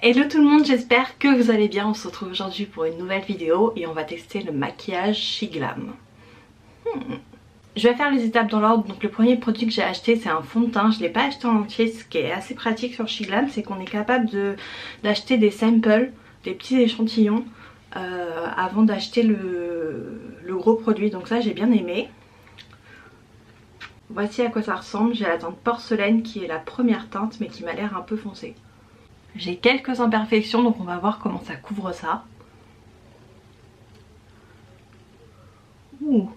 Hello tout le monde, j'espère que vous allez bien. On se retrouve aujourd'hui pour une nouvelle vidéo et on va tester le maquillage SheGlam. Je vais faire les étapes dans l'ordre. Donc le premier produit que j'ai acheté, c'est un fond de teint. Je ne l'ai pas acheté en entier. Ce qui est assez pratique sur SheGlam, c'est qu'on est capable d'acheter des samples, des petits échantillons avant d'acheter le gros produit. Donc ça j'ai bien aimé. Voici à quoi ça ressemble. J'ai la teinte porcelaine qui est la première teinte mais qui m'a l'air un peu foncée. J'ai quelques imperfections donc on va voir comment ça couvre ça. Ouh.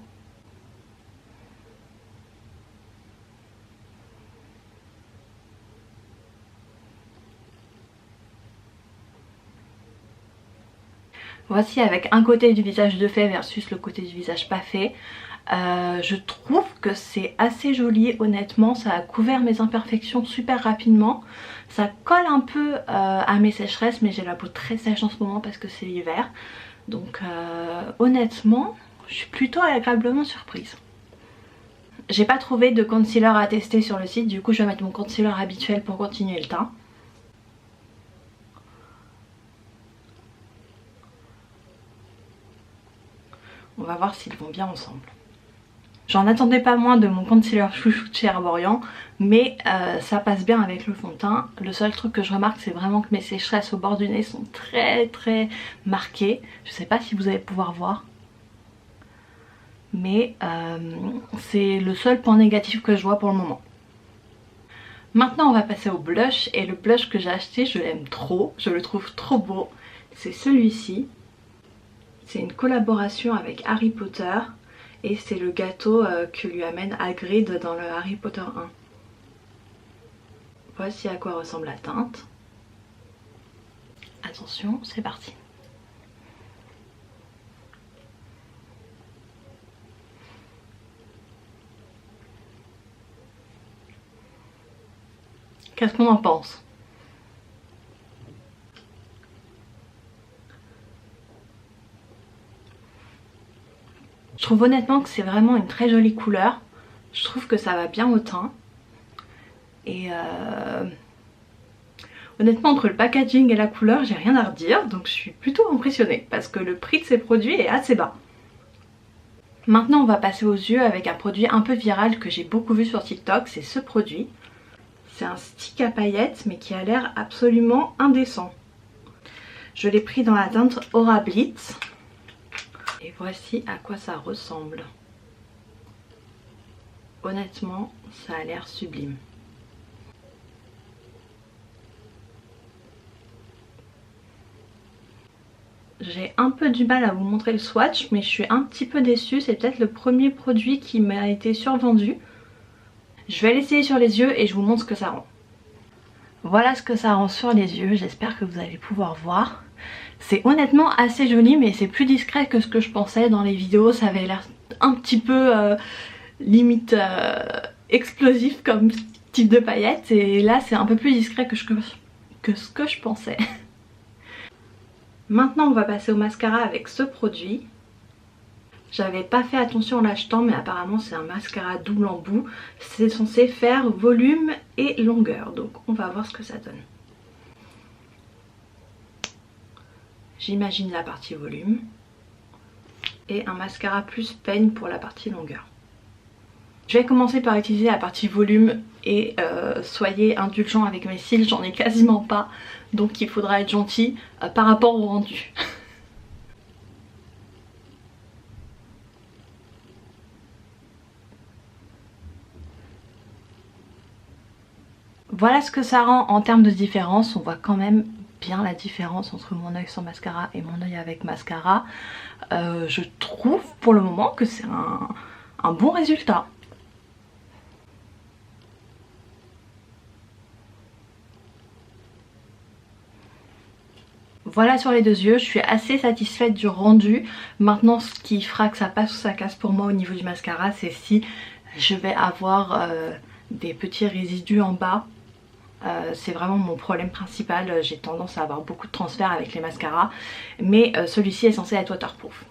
Voici avec un côté du visage de fait versus le côté du visage pas fait. Je trouve que c'est assez joli, honnêtement, ça a couvert mes imperfections super rapidement. Ça colle un peu à mes sécheresses, mais j'ai la peau très sèche en ce moment parce que c'est l'hiver. Donc honnêtement, je suis plutôt agréablement surprise. J'ai pas trouvé de concealer à tester sur le site, du coup je vais mettre mon concealer habituel pour continuer le teint. On va voir s'ils vont bien ensemble. J'en attendais pas moins de mon concealer chouchou de chez Herborian, mais ça passe bien avec le fond de teint. Le seul truc que je remarque, c'est vraiment que mes sécheresses au bord du nez sont très marquées. Je sais pas si vous allez pouvoir voir, mais c'est le seul point négatif que je vois pour le moment. Maintenant on va passer au blush, et le blush que j'ai acheté, je l'aime trop, je le trouve trop beau. C'est celui-ci. C'est une collaboration avec Harry Potter. Et c'est le gâteau que lui amène Hagrid dans le Harry Potter 1. Voici à quoi ressemble la teinte. Attention, c'est parti. Qu'est-ce qu'on en pense ? Je trouve honnêtement que c'est vraiment une très jolie couleur. Je trouve que ça va bien au teint. Et honnêtement, entre le packaging et la couleur, j'ai rien à redire. Donc je suis plutôt impressionnée parce que le prix de ces produits est assez bas. Maintenant on va passer aux yeux avec un produit un peu viral que j'ai beaucoup vu sur TikTok. C'est ce produit. C'est un stick à paillettes mais qui a l'air absolument indécent. Je l'ai pris dans la teinte Aura Blitz. Et voici à quoi ça ressemble. Honnêtement, ça a l'air sublime. J'ai un peu du mal à vous montrer le swatch, mais je suis un petit peu déçue. C'est peut-être le premier produit qui m'a été survendu. Je vais l'essayer sur les yeux et je vous montre ce que ça rend. Voilà ce que ça rend sur les yeux. J'espère que vous allez pouvoir voir. C'est honnêtement assez joli, mais c'est plus discret que ce que je pensais. Dans les vidéos ça avait l'air un petit peu limite explosif comme type de paillettes, et là c'est un peu plus discret que ce que je pensais. Maintenant on va passer au mascara avec ce produit. J'avais pas fait attention en l'achetant, mais apparemment c'est un mascara double embout. C'est censé faire volume et longueur, donc on va voir ce que ça donne. J'imagine la partie volume et un mascara plus peigne pour la partie longueur. Je vais commencer par utiliser la partie volume et soyez indulgents avec mes cils, j'en ai quasiment pas, donc il faudra être gentil par rapport au rendu. Voilà ce que ça rend en termes de différence. On voit quand même bien la différence entre mon œil sans mascara et mon œil avec mascara. Je trouve pour le moment que c'est un bon résultat. Voilà sur les deux yeux, je suis assez satisfaite du rendu. Maintenant ce qui fera que ça passe ou ça casse pour moi au niveau du mascara, c'est si je vais avoir des petits résidus en bas. C'est vraiment mon problème principal. J'ai tendance à avoir beaucoup de transferts avec les mascaras, mais celui-ci est censé être waterproof.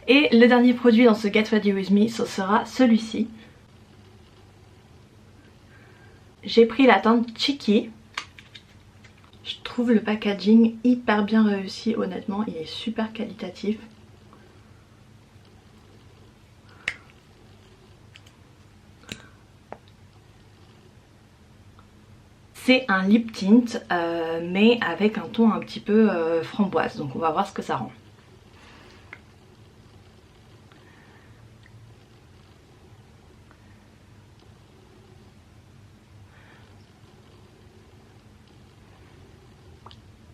Et le dernier produit dans ce Get Ready With Me, ce sera celui-ci. J'ai pris la teinte Cheeky. Je trouve le packaging hyper bien réussi, honnêtement, il est super qualitatif. C'est un lip tint mais avec un ton un petit peu framboise, donc on va voir ce que ça rend.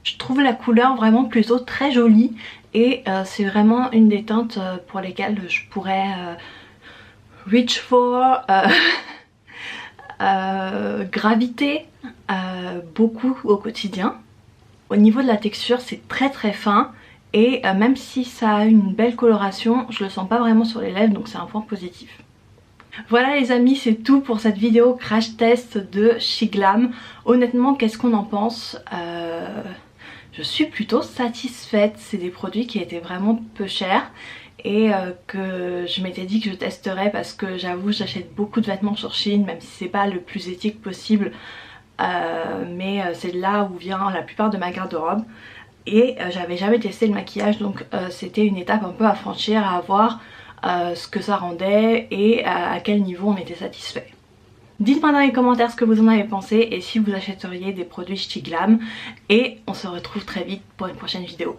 Je trouve la couleur vraiment plutôt très jolie et c'est vraiment une des teintes pour lesquelles je pourrais reach for, graviter beaucoup au quotidien. Au niveau de la texture, c'est très très fin et même si ça a une belle coloration, je le sens pas vraiment sur les lèvres, donc c'est un point positif. Voilà les amis, c'est tout pour cette vidéo crash test de SheGlam. Honnêtement, qu'est-ce qu'on en pense? Je suis plutôt satisfaite. C'est des produits qui étaient vraiment peu chers et que je m'étais dit que je testerais parce que j'avoue j'achète beaucoup de vêtements sur Shein, même si c'est pas le plus éthique possible, mais c'est là où vient la plupart de ma garde-robe. Et j'avais jamais testé le maquillage, donc c'était une étape un peu à franchir, à voir ce que ça rendait et à quel niveau on était satisfait. Dites-moi dans les commentaires ce que vous en avez pensé et si vous achèteriez des produits SheGlam, et on se retrouve très vite pour une prochaine vidéo.